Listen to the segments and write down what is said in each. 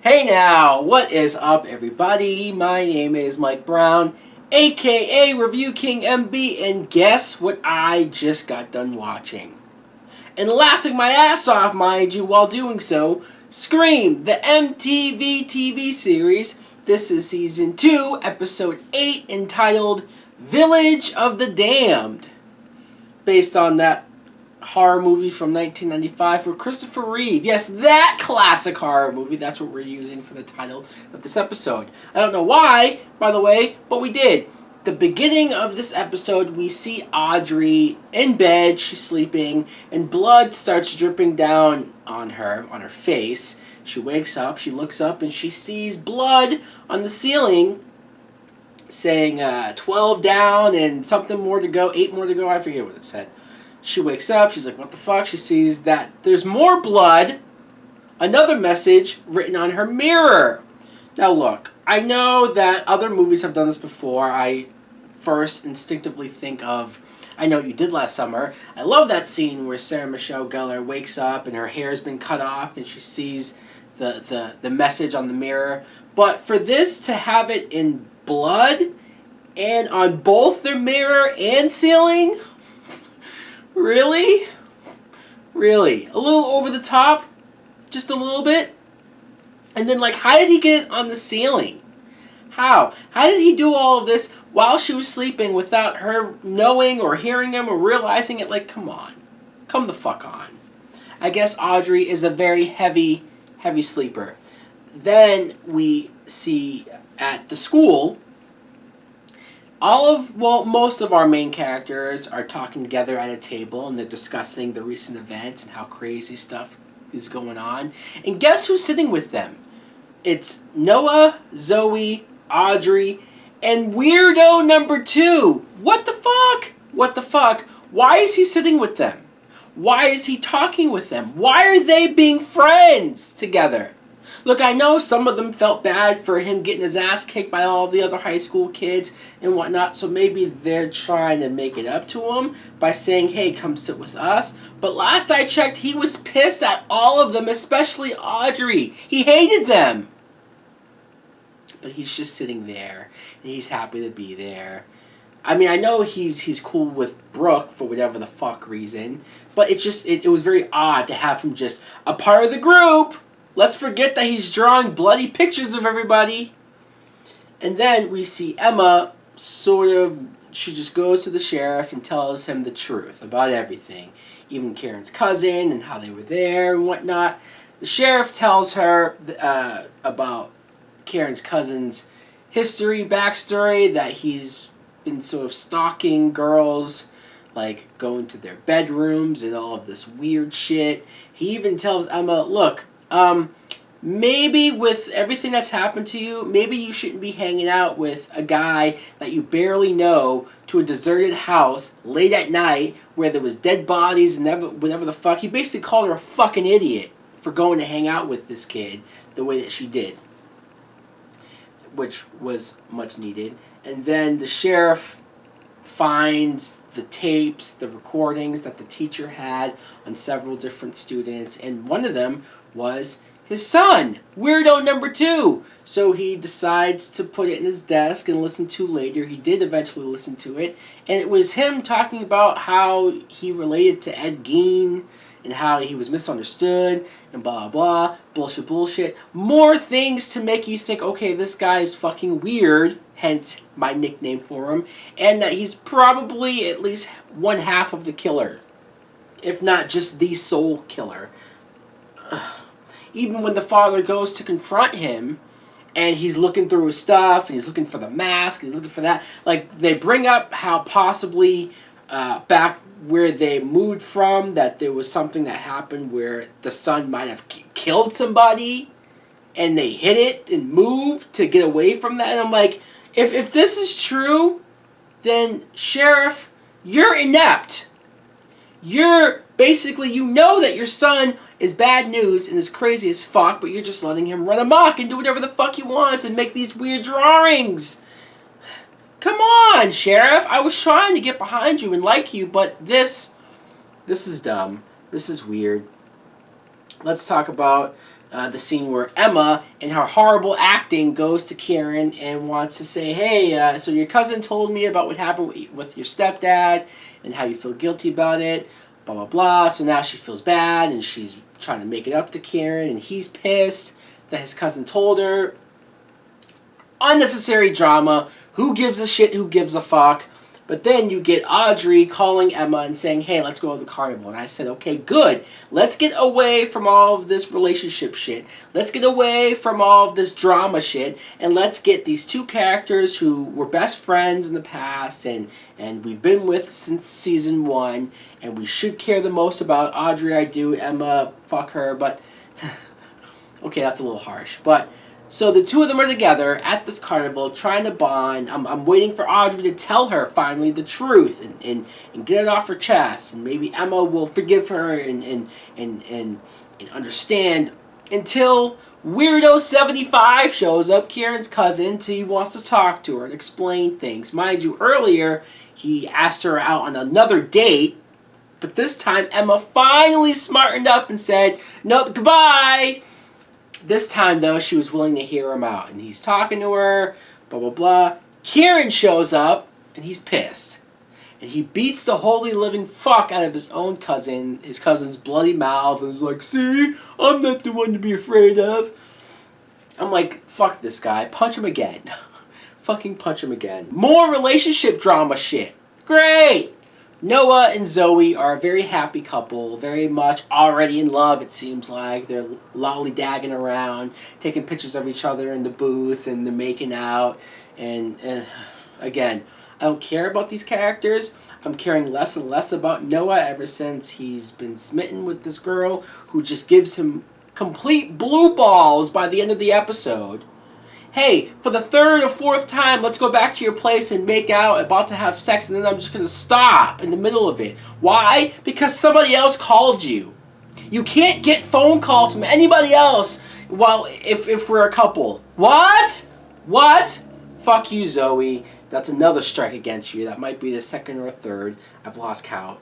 Hey now, what is up everybody? My name is Mike Brown, aka ReviewKingMB, and guess what I just got done watching? And laughing my ass off, mind you, while doing so, Scream, the MTV TV series. This is Season 2, Episode 8, entitled Village of the Damned. Based on that horror movie from 1995 with Christopher Reeve. Yes, that classic horror movie. That's what we're using for the title of this episode. I don't know why, by the way, but we did. The beginning of this episode, we see Audrey in bed. She's sleeping, and blood starts dripping down on her face. She wakes up, she looks up, and she sees blood on the ceiling saying 12 down and something more to go, 8 more to go. I forget what it said. She wakes up, she's like, what the fuck? She sees that there's more blood, another message written on her mirror. Now look, I know that other movies have done this before. I first instinctively think of I Know What You Did Last Summer. I love that scene where Sarah Michelle Gellar wakes up and her hair's been cut off and she sees the message on the mirror. But for this to have it in blood and on both their mirror and ceiling... Really? Really? A little over the top? Just a little bit? And then, like, how did he get it on the ceiling? How? How did he do all of this while she was sleeping without her knowing or hearing him or realizing it? Like, come on. Come the fuck on. I guess Audrey is a very heavy sleeper. Then we see at the school... most of our main characters are talking together at a table and they're discussing the recent events and how crazy stuff is going on. And guess who's sitting with them? It's Noah, Zoe, Audrey, and weirdo number 2. What the fuck? What the fuck? Why is he sitting with them? Why is he talking with them? Why are they being friends together? Look, I know some of them felt bad for him getting his ass kicked by all the other high school kids and whatnot, so maybe they're trying to make it up to him by saying, hey, come sit with us. But last I checked, he was pissed at all of them, especially Audrey. He hated them. But he's just sitting there, and he's happy to be there. I mean, I know he's cool with Brooke for whatever the fuck reason, but it was very odd to have him just a part of the group. Let's forget that he's drawing bloody pictures of everybody. And then we see Emma she just goes to the sheriff and tells him the truth about everything. Even Karen's cousin and how they were there and whatnot. The sheriff tells her about Karen's cousin's history, backstory, that he's been sort of stalking girls, like going to their bedrooms and all of this weird shit. He even tells Emma, look, maybe with everything that's happened to you, maybe you shouldn't be hanging out with a guy that you barely know to a deserted house late at night where there was dead bodies and whatever the fuck. He basically called her a fucking idiot for going to hang out with this kid the way that she did, which was much needed. And then the sheriff finds the tapes, the recordings that the teacher had on several different students, and one of them was his son, weirdo number 2. So he decides to put it in his desk and listen to later. He did eventually listen to it, and it was him talking about how he related to Ed Gein and how he was misunderstood and blah blah bullshit. More things to make you think, okay, this guy is fucking weird, hence my nickname for him, and that he's probably at least one half of the killer, if not just the sole killer. Even when the father goes to confront him and he's looking through his stuff and he's looking for the mask and he's looking for that, like, they bring up how possibly back where they moved from, that there was something that happened where the son might have killed somebody and they hid it and moved to get away from that. And I'm like, if this is true, then Sheriff, you're inept. You're basically, you know that your son is bad news and is crazy as fuck, but you're just letting him run amok and do whatever the fuck he wants and make these weird drawings. Come on, Sheriff. I was trying to get behind you and like you, but this is dumb. This is weird. let's talk about the scene where Emma, in her horrible acting, goes to Kieran and wants to say, hey, so your cousin told me about what happened with your stepdad and how you feel guilty about it, blah, blah, blah. So now she feels bad and she's trying to make it up to Kieran, and he's pissed that his cousin told her. Unnecessary drama. Who gives a shit? Who gives a fuck? But then you get Audrey calling Emma and saying, hey, let's go to the carnival. And I said, okay, good. Let's get away from all of this relationship shit. Let's get away from all of this drama shit. And let's get these two characters who were best friends in the past and we've been with since season 1. And we should care the most about Audrey. I do. Emma, fuck her. But, okay, that's a little harsh. But... so the two of them are together at this carnival trying to bond. I'm waiting for Audrey to tell her finally the truth and get it off her chest. And maybe Emma will forgive her and understand until Weirdo75 shows up, Kieran's cousin. He wants to talk to her and explain things. Mind you, earlier he asked her out on another date. But this time Emma finally smartened up and said, nope, goodbye. This time, though, she was willing to hear him out. And he's talking to her, blah, blah, blah. Kieran shows up, and he's pissed. And he beats the holy living fuck out of his own cousin, his cousin's bloody mouth, and is like, see, I'm not the one to be afraid of. I'm like, fuck this guy. Punch him again. Fucking punch him again. More relationship drama shit. Great! Noah and Zoe are a very happy couple, very much already in love, it seems like. They're lollygagging around, taking pictures of each other in the booth, and they're making out. And again, I don't care about these characters. I'm caring less and less about Noah ever since he's been smitten with this girl who just gives him complete blue balls by the end of the episode. Hey, for the third or fourth time, let's go back to your place and make out, about to have sex, and then I'm just going to stop in the middle of it. Why? Because somebody else called you. You can't get phone calls from anybody else if we're a couple. What? What? Fuck you, Zoe. That's another strike against you. That might be the second or third. I've lost count.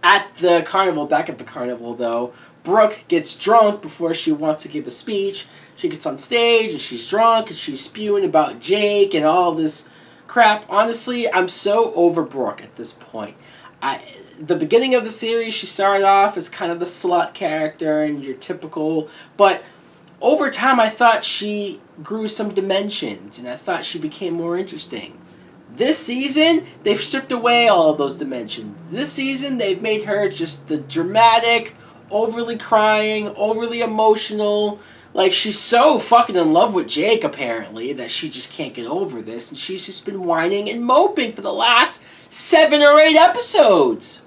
Back at the carnival, though, Brooke gets drunk before she wants to give a speech. She gets on stage and she's drunk and she's spewing about Jake and all this crap. Honestly, I'm so over Brooke at this point. The beginning of the series, she started off as kind of the slut character and your typical, but over time I thought she grew some dimensions and I thought she became more interesting. This season, they've stripped away all of those dimensions. This season, they've made her just the dramatic, overly crying, overly emotional. Like, she's so fucking in love with Jake, apparently, that she just can't get over this. And she's just been whining and moping for the last 7 or 8 episodes.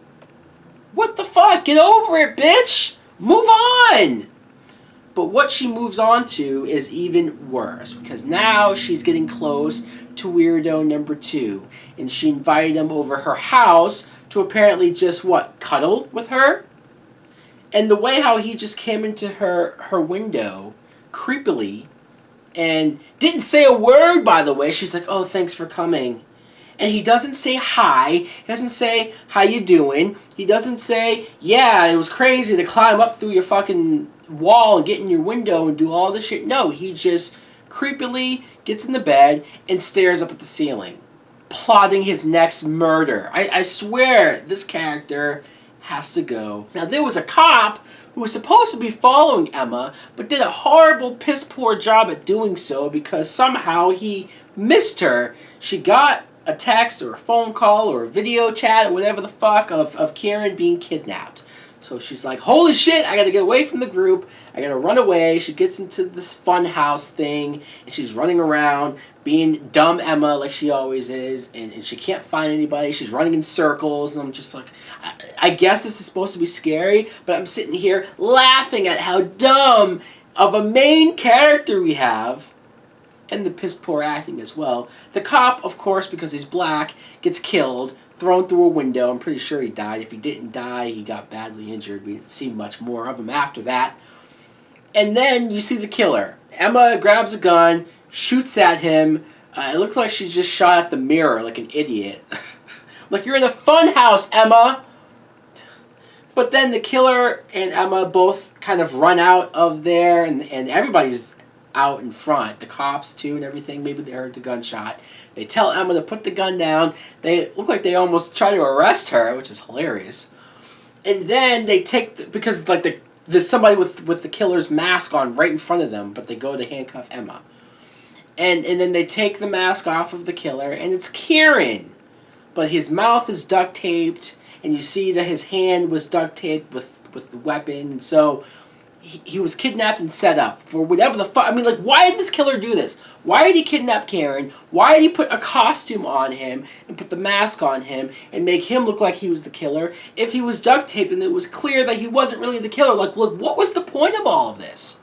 What the fuck? Get over it, bitch! Move on! But what she moves on to is even worse, because now she's getting close to Weirdo number 2. And she invited him over her house to apparently just, cuddle with her? And the way how he just came into her window, creepily, and didn't say a word, by the way. She's like, oh, thanks for coming. And he doesn't say hi. He doesn't say, how you doing? He doesn't say, yeah, it was crazy to climb up through your fucking wall and get in your window and do all this shit. No, he just creepily gets in the bed and stares up at the ceiling, plotting his next murder. I swear, this character has to go. Now, there was a cop who was supposed to be following Emma, but did a horrible, piss-poor job at doing so because somehow he missed her. She got a text or a phone call or a video chat or whatever the fuck of Kieran being kidnapped. So she's like, holy shit, I gotta get away from the group. I gotta run away. She gets into this fun house thing, and she's running around being dumb Emma like she always is, and she can't find anybody. She's running in circles, and I'm just like, I guess this is supposed to be scary, but I'm sitting here laughing at how dumb of a main character we have, and the piss-poor acting as well. The cop, of course, because he's black, gets killed, thrown through a window. I'm pretty sure he died. If he didn't die, he got badly injured. We didn't see much more of him after that. And then you see the killer. Emma grabs a gun, shoots at him. It looks like she just shot at the mirror like an idiot. Like, you're in a fun house, Emma! But then the killer and Emma both kind of run out of there, and everybody's out in front. The cops, too, and everything. Maybe they heard the gunshot. They tell Emma to put the gun down. They look like they almost try to arrest her, which is hilarious. And then they take... because, like, there's somebody with the killer's mask on right in front of them, but they go to handcuff Emma. And then they take the mask off of the killer, and it's Kieran. But his mouth is duct taped, and you see that his hand was duct taped with the weapon. So he was kidnapped and set up for whatever the fuck. I mean, like, why did this killer do this? Why did he kidnap Kieran? Why did he put a costume on him and put the mask on him and make him look like he was the killer if he was duct taped and it was clear that he wasn't really the killer? Like, look, what was the point of all of this?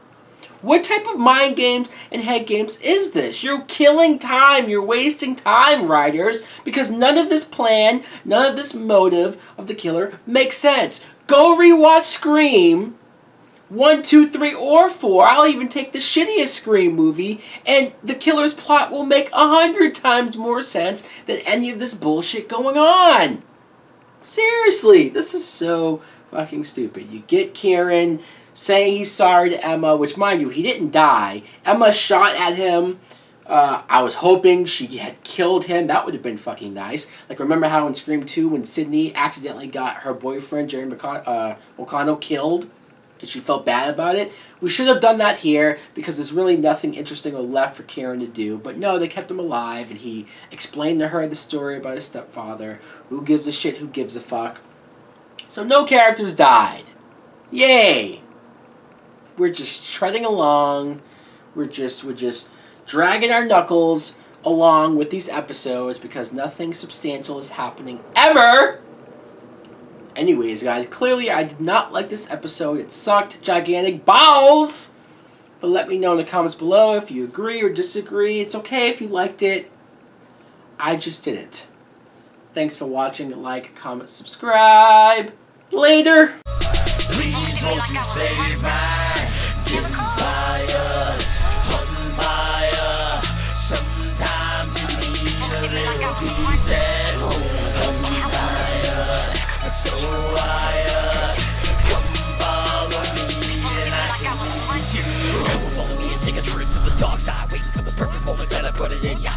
What type of mind games and head games is this? You're killing time. You're wasting time, writers, because none of this plan, none of this motive of the killer makes sense. Go rewatch Scream 1, 2, 3, or 4. I'll even take the shittiest Scream movie, and the killer's plot will make 100 times more sense than any of this bullshit going on. Seriously, this is so fucking stupid. You get Kieran saying he's sorry to Emma, which, mind you, he didn't die. Emma shot at him. I was hoping she had killed him. That would have been fucking nice. Like, remember how in Scream 2 when Sydney accidentally got her boyfriend, Jerry O'Connell, killed? And she felt bad about it? We should have done that here because there's really nothing interesting or left for Kieran to do. But no, they kept him alive, and he explained to her the story about his stepfather. Who gives a shit? Who gives a fuck? So no characters died. Yay! We're just treading along. We're just dragging our knuckles along with these episodes because nothing substantial is happening ever. Anyways, guys, clearly I did not like this episode. It sucked gigantic balls. But let me know in the comments below if you agree or disagree. It's okay if you liked it. I just didn't. Thanks for watching. Like, comment, subscribe. Later. Please won't you save my desires on fire? Sometimes you need a little peace at home. I'm tired, but so wired. Come follow me and I can lose you. Come follow me and take a trip to the dark side, waiting for the perfect moment that I put it in ya.